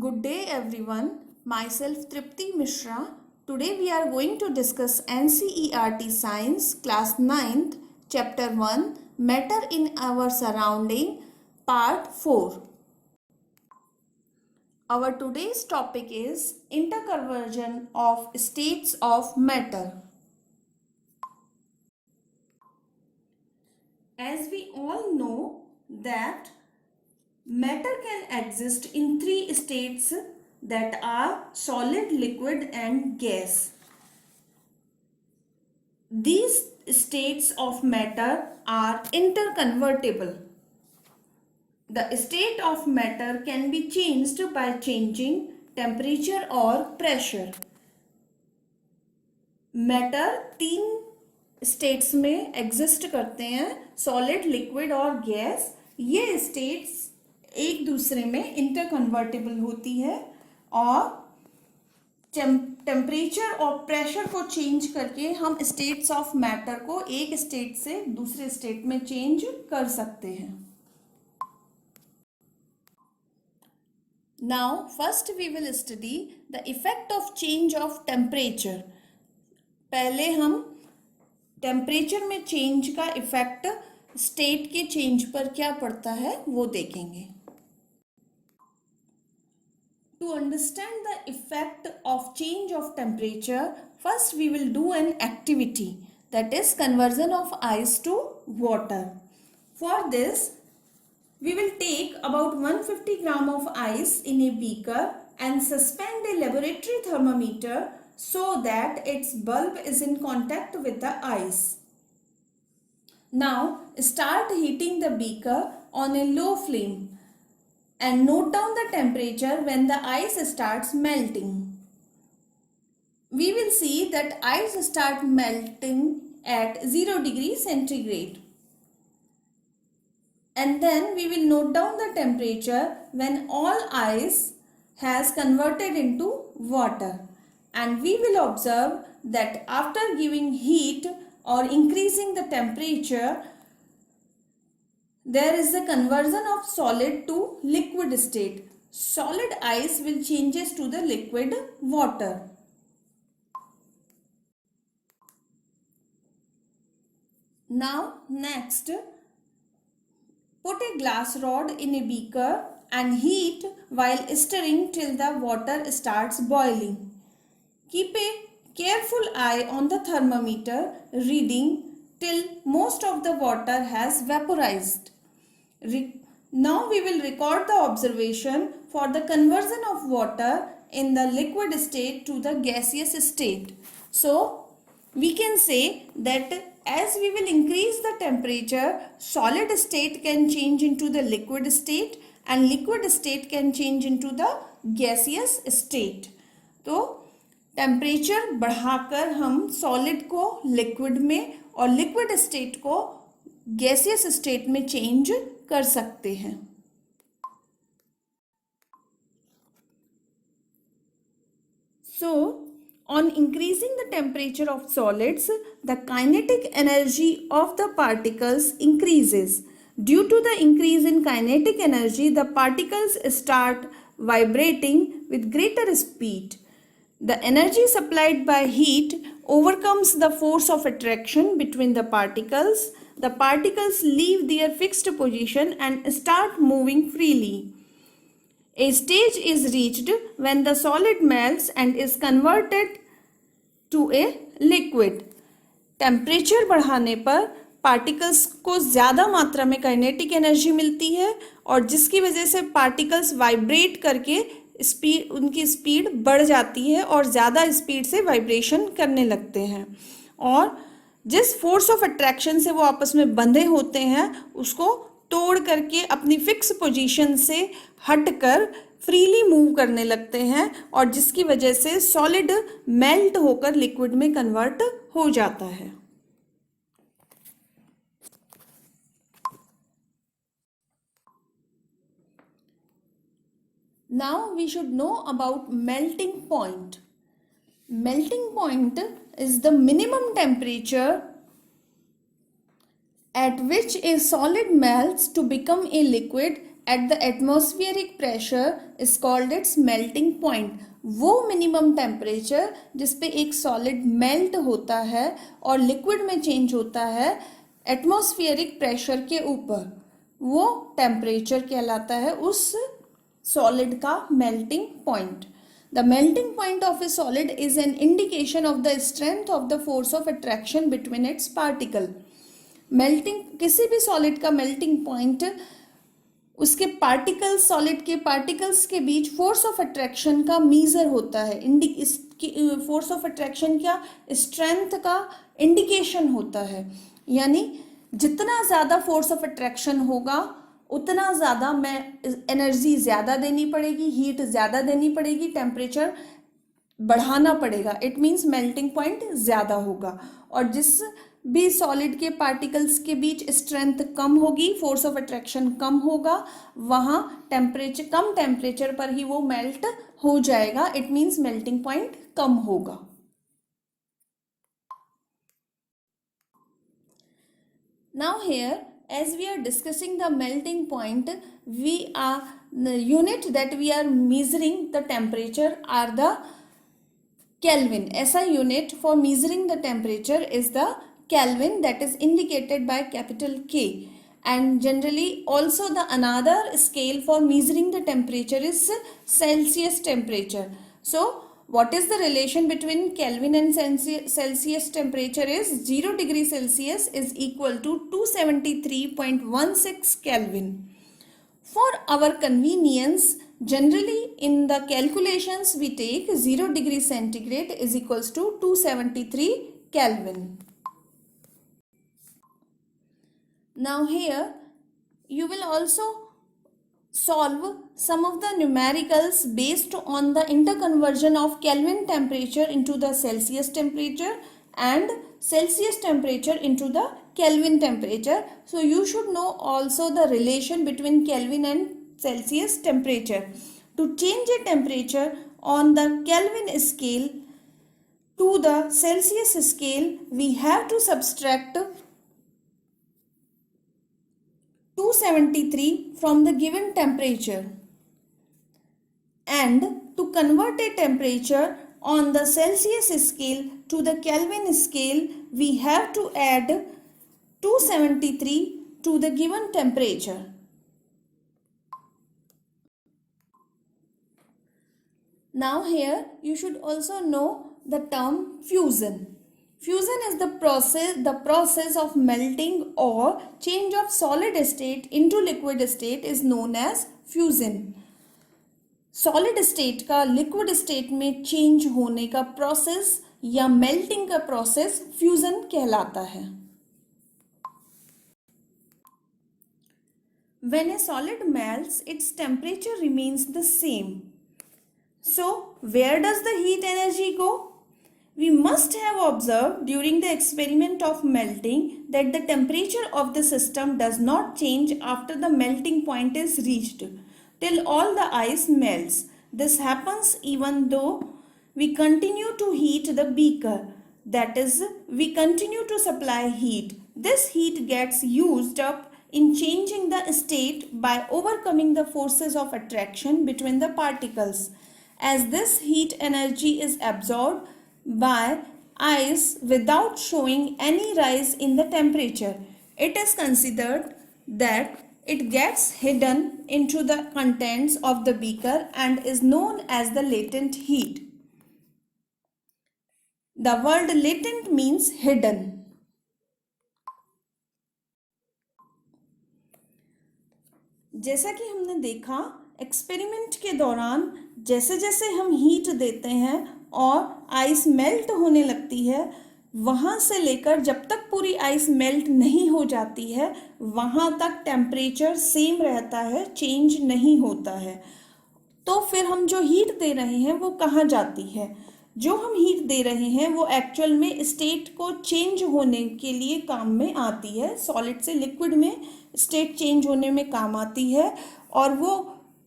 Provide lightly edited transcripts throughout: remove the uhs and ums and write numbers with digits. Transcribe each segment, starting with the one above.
Good day everyone. Myself Tripti Mishra. Today we are going to discuss NCERT Science Class 9th Chapter 1 Matter in Our Surrounding Part 4. Our today's topic is interconversion of states of matter. As we all know that matter can exist in three states that are solid, liquid and gas. These states of matter are interconvertible. The state of matter can be changed by changing temperature or pressure. Matter तीन states में exist करते हैं, solid, liquid और gas. ये states एक दूसरे में इंटरकन्वर्टिबल होती है और टेम्परेचर और प्रेशर को चेंज करके हम स्टेट्स ऑफ मैटर को एक स्टेट से दूसरे स्टेट में चेंज कर सकते हैं. Now first we will study the effect of change of temperature. पहले हम टेम्परेचर में चेंज का इफेक्ट स्टेट के चेंज पर क्या पड़ता है वो देखेंगे. To understand the effect of change of temperature, first we will do an activity, that is conversion of ice to water. For this, we will take about 150 gram of ice in a beaker and suspend a laboratory thermometer so that its bulb is in contact with the ice. Now start heating the beaker on a low flame and note down the temperature when the ice starts melting. We will see that ice start melting at 0 degrees centigrade. And then we will note down the temperature when all ice has converted into water. And we will observe that after giving heat or increasing the temperature, there is a conversion of solid to liquid state. Solid ice will changes to the liquid water. Now next, put a glass rod in a beaker and heat while stirring till the water starts boiling. Keep a careful eye on the thermometer reading till most of the water has vaporized. Now we will record the observation for the conversion of water in the liquid state to the gaseous state. So we can say that as we will increase the temperature, solid state can change into the liquid state and liquid state can change into the gaseous state. तो temperature बढ़ाकर हम solid को liquid में और liquid state को gaseous state में change कर सकते हैं. So, on increasing the temperature of solids, the kinetic energy of the particles increases. Due to the increase in kinetic energy, the particles start vibrating with greater speed. The energy supplied by heat overcomes the force of attraction between the particles. The particles leave their fixed position and start moving freely. A stage is reached when the solid melts and is converted to a liquid. Temperature बढ़ाने पर particles को ज़्यादा मात्रा में kinetic energy मिलती है और जिसकी वजह से पार्टिकल्स वाइब्रेट करके उनकी स्पीड बढ़ जाती है और ज़्यादा स्पीड से वाइब्रेशन करने लगते हैं और जिस फोर्स ऑफ अट्रैक्शन से वो आपस में बंधे होते हैं उसको तोड़ करके अपनी फिक्स पोजीशन से हटकर फ्रीली मूव करने लगते हैं और जिसकी वजह से सॉलिड मेल्ट होकर लिक्विड में कन्वर्ट हो जाता है. Now we should know about melting point. Melting point is the minimum temperature at which a solid melts to become a liquid at the atmospheric pressure is called its melting point. वो minimum temperature जिस पे एक solid melt होता है और liquid में change होता है एटमॉस्फेरिक प्रेशर के ऊपर, वो टेम्परेचर कहलाता है उस सॉलिड का melting point. The melting point of a solid is an indication of the strength of the force of attraction between its particle. Melting, किसी भी सॉलिड का मेल्टिंग पॉइंट उसके पार्टिकल्स, सॉलिड के पार्टिकल्स के बीच फोर्स ऑफ अट्रैक्शन का measure होता है। Force of attraction क्या, स्ट्रेंथ का इंडिकेशन होता है। यानी जितना ज़्यादा फोर्स ऑफ अट्रैक्शन होगा उतना ज़्यादा एनर्जी ज़्यादा देनी पड़ेगी, हीट ज़्यादा देनी पड़ेगी, टेम्परेचर बढ़ाना पड़ेगा। इट मीन्स मेल्टिंग पॉइंट ज़्यादा होगा। और जिस भी सॉलिड के पार्टिकल्स के बीच स्ट्रेंथ कम होगी, फोर्स ऑफ अट्रैक्शन कम होगा, वहाँ कम टेम्परेचर पर ही वो मेल्ट हो जाएगा। इट मीन्स मेल्टिंग पॉइंट कम होगा। Now here, as we are discussing the melting point, the unit that we are measuring the temperature are the Kelvin. SI unit for measuring the temperature is the Kelvin, that is indicated by capital K. And generally also the another scale for measuring the temperature is Celsius temperature. So what is the relation between Kelvin and Celsius temperature is 0 degree Celsius is equal to 273.16 Kelvin. For our convenience, generally in the calculations we take 0 degree centigrade is equals to 273 Kelvin. Now here you will also solve some of the numericals based on the interconversion of Kelvin temperature into the Celsius temperature and Celsius temperature into the Kelvin temperature. So you should know also the relation between Kelvin and Celsius temperature. To change a temperature on the Kelvin scale to the Celsius scale, we have to subtract 273 from the given temperature, and to convert a temperature on the Celsius scale to the Kelvin scale, we have to add 273 to the given temperature. Now here you should also know the term fusion. Fusion is the process of melting or change of solid state into liquid state is known as fusion. Solid state का liquid state में change होने का process या melting का process fusion कहलाता है। When a solid melts, its temperature remains the same. So where does the heat energy go? We must have observed during the experiment of melting that the temperature of the system does not change after the melting point is reached till all the ice melts. This happens even though we continue to heat the beaker. That is, we continue to supply heat. This heat gets used up in changing the state by overcoming the forces of attraction between the particles. As this heat energy is absorbed by ice without showing any rise in the temperature, it is considered that it gets hidden into the contents of the beaker and is known as the latent heat. The word latent means hidden. जैसा कि हमने देखा experiment के दौरान जैसे जैसे हम heat देते हैं और आइस मेल्ट होने लगती है, वहाँ से लेकर जब तक पूरी आइस मेल्ट नहीं हो जाती है वहाँ तक टेम्परेचर सेम रहता है, चेंज नहीं होता है। तो फिर हम जो हीट दे रहे हैं वो कहाँ जाती है? जो हम हीट दे रहे हैं वो एक्चुअल में स्टेट को चेंज होने के लिए काम में आती है, सॉलिड से लिक्विड में स्टेट चेंज होने में काम आती है, और वो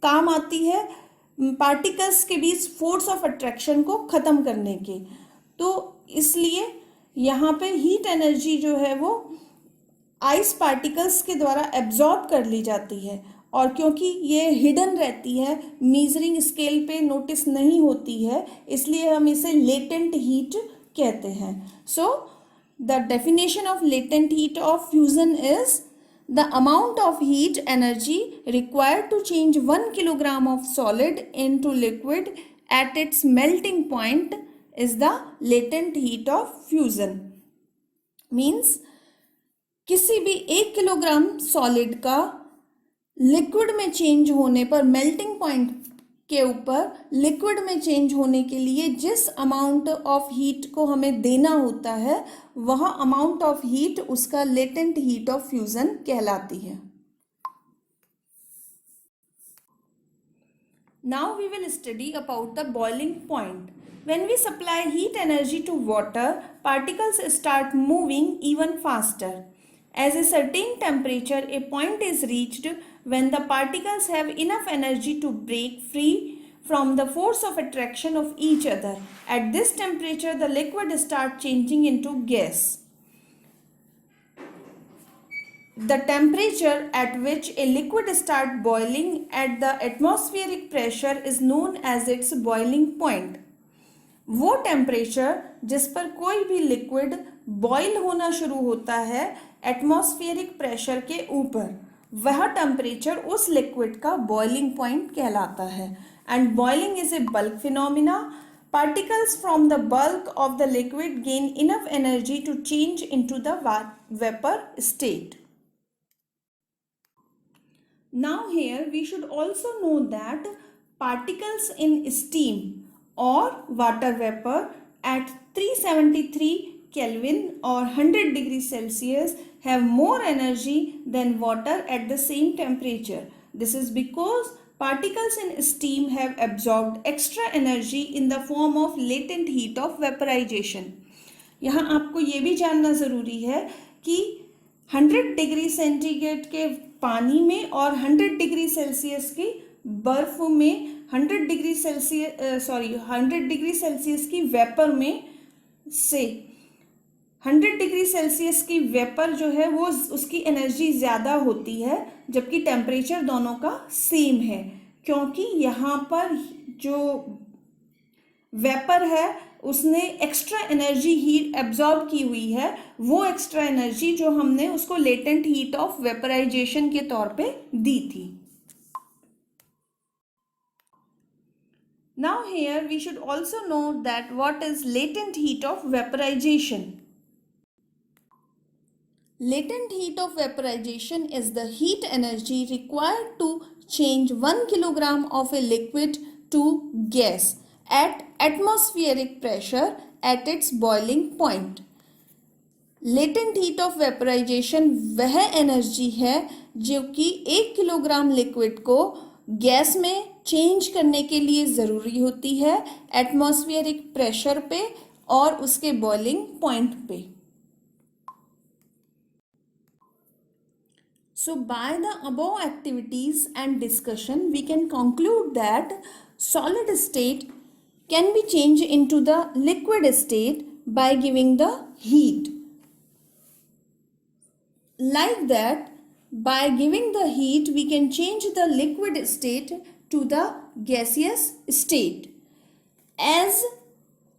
काम आती है पार्टिकल्स के बीच फोर्स ऑफ अट्रैक्शन को ख़त्म करने के। तो इसलिए यहाँ पे हीट एनर्जी जो है वो आइस पार्टिकल्स के द्वारा एब्जॉर्ब कर ली जाती है और क्योंकि ये हिडन रहती है, मीजरिंग स्केल पे नोटिस नहीं होती है, इसलिए हम इसे लेटेंट हीट कहते हैं. So the definition of latent heat of fusion is the amount of heat energy required to change 1 kilogram of solid into liquid at its melting point is the latent heat of fusion. Means किसी भी 1 kilogram solid का liquid में change होने पर, melting point के ऊपर liquid में change होने के लिए जिस अमाउंट ऑफ हीट को हमें देना होता है, वह अमाउंट ऑफ हीट उसका लेटेंट हीट ऑफ फ्यूजन कहलाती है. Now we will study about the boiling point. When we supply heat energy to water, particles start moving even faster. As a certain temperature, a point is reached when the particles have enough energy to break free from the force of attraction of each other. At this temperature, the liquid starts changing into gas. The temperature at which a liquid starts boiling at the atmospheric pressure is known as its boiling point. वो temperature जिस पर कोई भी liquid boil होना शुरू होता है atmospheric pressure के ऊपर, वह टेम्परेचर उस लिक्विड का बॉइलिंग पॉइंट कहलाता है. And boiling is a bulk phenomena. Particles from the bulk of the liquid gain enough energy to change into the vapour state. Now here we should also know that particles in steam or water vapor at 373 Kelvin or 100 degrees Celsius have more energy than water at the same temperature. This is because particles in steam have absorbed extra energy in the form of latent heat of vaporization. यहाँ आपको ये भी जानना ज़रूरी है कि 100 degree centigrade के पानी में और 100 डिग्री सेल्सियस की बर्फ में 100 डिग्री सेल्सियस की वेपर में से 100 डिग्री सेल्सियस की वेपर जो है वो उसकी एनर्जी ज़्यादा होती है, जबकि टेम्परेचर दोनों का सेम है, क्योंकि यहाँ पर जो वेपर है उसने एक्स्ट्रा एनर्जी हीट एब्जॉर्ब की हुई है. वो एक्स्ट्रा एनर्जी जो हमने उसको लेटेंट हीट ऑफ वेपराइजेशन के तौर पे दी थी. Now here we should also know that what is latent heat of vaporization. Latent heat of vaporization is the heat energy required to change 1 kilogram of a liquid to gas at atmospheric pressure at its boiling point. Latent heat of vaporization वह energy है जो कि 1 kilogram liquid को gas में change करने के लिए ज़रूरी होती है एटमॉस्फेरिक प्रेशर पे और उसके बॉइलिंग पॉइंट पे. So by the above activities and discussion, we can conclude that solid state can be changed into the liquid state by giving the heat. Like that, by giving the heat, we can change the liquid state to the gaseous state. As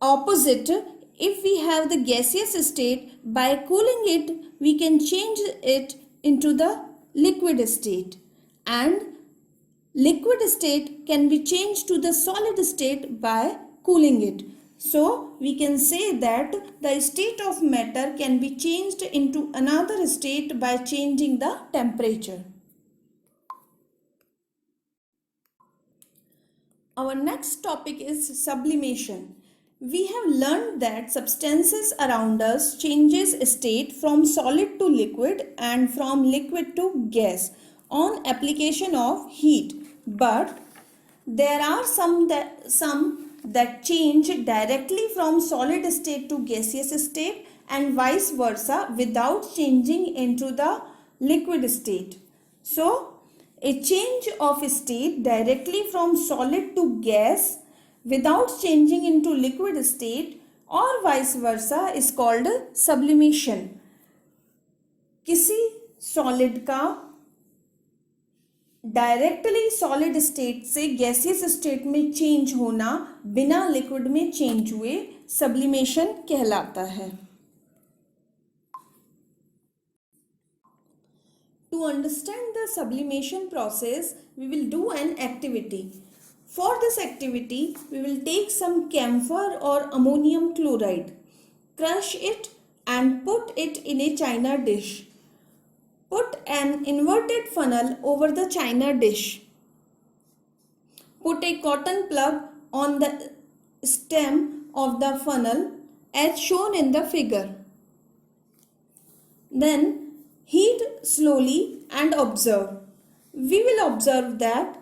opposite, if we have the gaseous state, by cooling it, we can change it into the liquid state, and liquid state can be changed to the solid state by cooling it. So we can say that the state of matter can be changed into another state by changing the temperature. Our next topic is sublimation. We have learned that substances around us changes state from solid to liquid and from liquid to gas on application of heat. But there are some that change directly from solid state to gaseous state and vice versa without changing into the liquid state. So, a change of state directly from solid to gas without changing into liquid state or vice versa is called sublimation. किसी solid का directly solid state से gaseous state में change होना बिना liquid में change हुए sublimation कहलाता है. To understand the sublimation process, we will do an activity. For this activity, we will take some camphor or ammonium chloride, crush it and put it in a china dish. Put an inverted funnel over the china dish. Put a cotton plug on the stem of the funnel as shown in the figure. Then heat slowly and observe. We will observe that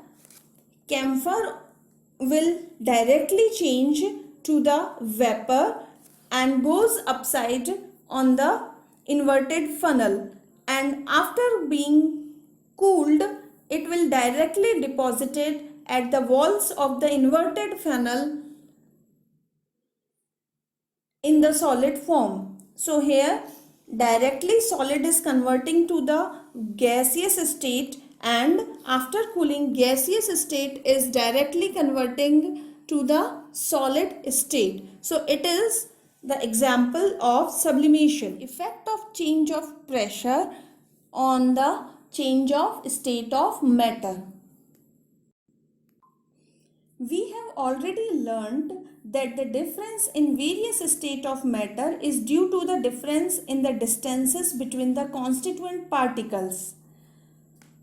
camphor will directly change to the vapor and goes upside on the inverted funnel, and after being cooled it will directly deposited at the walls of the inverted funnel in the solid form. So here directly solid is converting to the gaseous state, and after cooling gaseous state is directly converting to the solid state. So it is the example of sublimation. Effect of change of pressure on the change of state of matter. We have already learned that the difference in various state of matter is due to the difference in the distances between the constituent particles.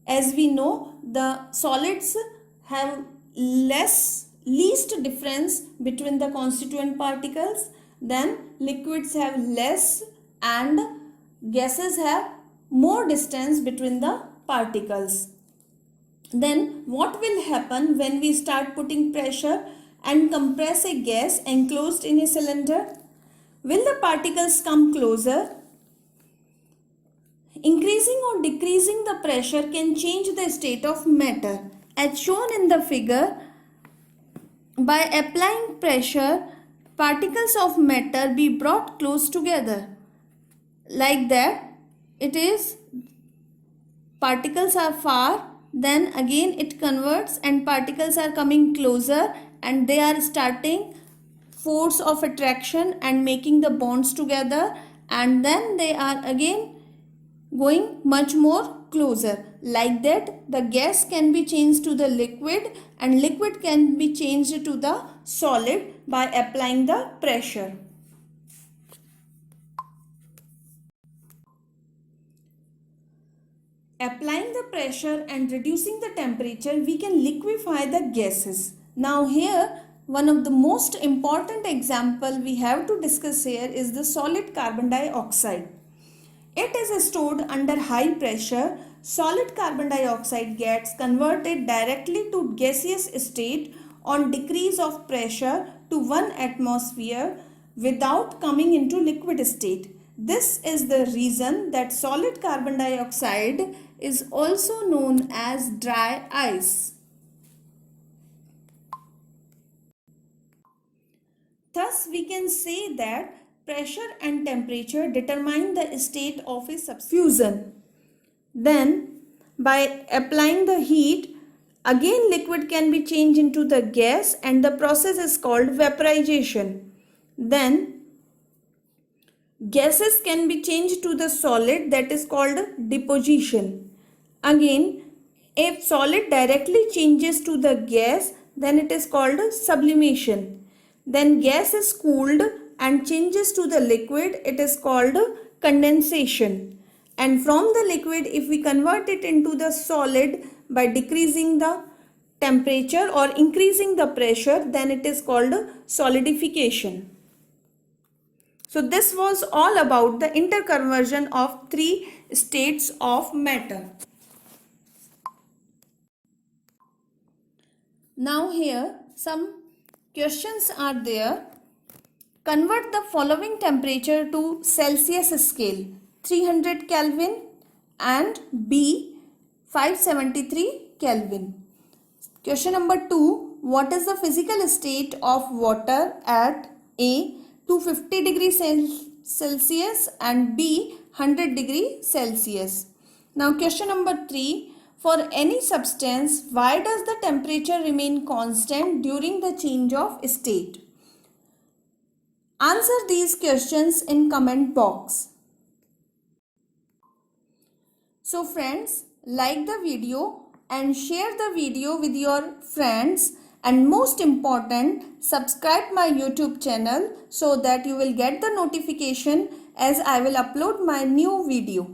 As we know, the solids have least difference between the constituent particles, then liquids have less, and gases have more distance between the particles. Then what will happen when we start putting pressure and compress a gas enclosed in a cylinder? Will the particles come closer? Increasing or decreasing the pressure can change the state of matter. As shown in the figure, by applying pressure, particles of matter be brought close together. Like that, it is particles are far, then again it converts and particles are coming closer and they are starting force of attraction and making the bonds together, and then they are again going much more closer. Like that, the gas can be changed to the liquid and liquid can be changed to the solid by applying the pressure. Applying the pressure and reducing the temperature, we can liquefy the gases. Now here, one of the most important example we have to discuss here is the solid carbon dioxide. It is stored under high pressure. Solid carbon dioxide gets converted directly to gaseous state on decrease of pressure to 1 atmosphere without coming into liquid state. This is the reason that solid carbon dioxide is also known as dry ice. Thus, we can say that pressure and temperature determine the state of a fusion. Then, by applying the heat, again liquid can be changed into the gas and the process is called vaporization. Then, gases can be changed to the solid, that is called deposition. Again, if solid directly changes to the gas, then it is called sublimation. Then gas is cooled and changes to the liquid, it is called condensation. And from the liquid, if we convert it into the solid by decreasing the temperature or increasing the pressure, then it is called solidification. So this was all about the interconversion of three states of matter. Now here some questions are there. Convert the following temperature to Celsius scale: 300 Kelvin and B 573 Kelvin. Question number 2. What is the physical state of water at A 250 degrees Celsius and B 100 degrees Celsius? Now question number 3. For any substance, why does the temperature remain constant during the change of state? Answer these questions in comment box. So friends, like the video and share the video with your friends, and most important, subscribe my YouTube channel so that you will get the notification as I will upload my new video.